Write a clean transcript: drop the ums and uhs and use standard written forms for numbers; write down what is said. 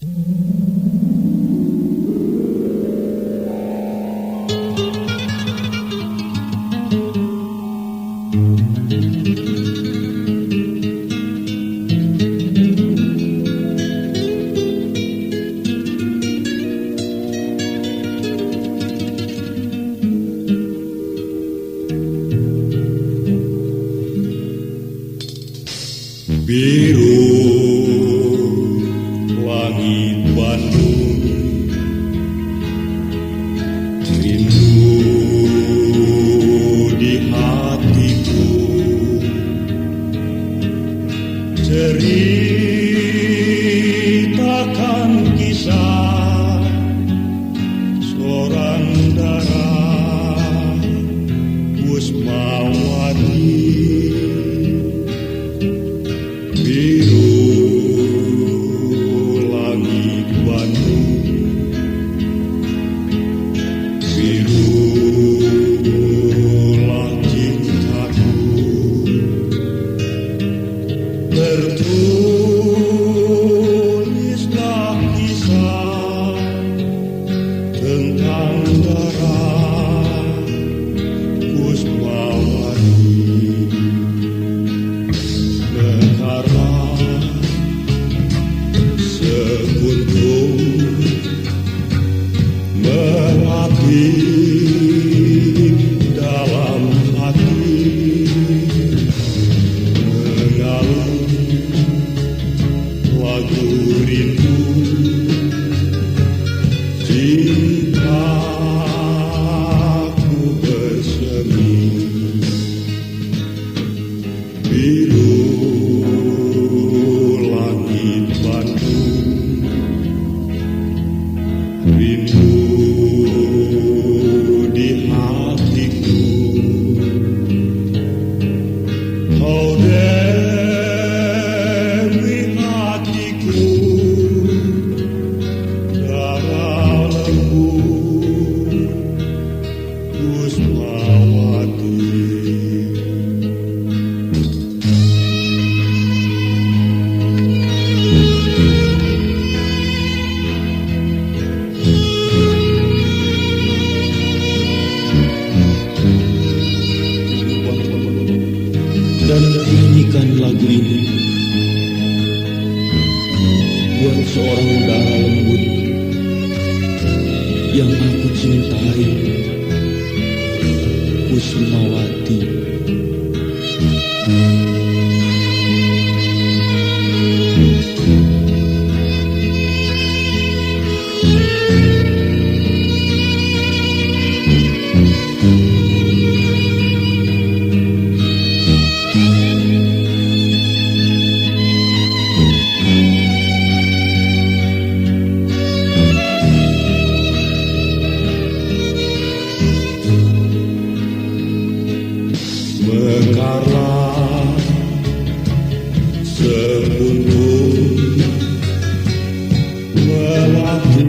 Biru langit Bandung, rindu di hatiku, ceritakan kisah seorang darah Kusmawati. Biru langit Bandung, birulah cintaku, tertulislah kisah tentang darah Kusmawati. Sekuntum melati dalam hati, mengalun lagu rindu cintaku bersemi. Biru langit Bandung, rindu di hatiku. Oh Dewi hatiku, darah lembut Kusmawati. Dan nyanyikan lagu ini buat seorang darah lembut yang aku cintai, Kusmawati. Mekarlah sekuntum melati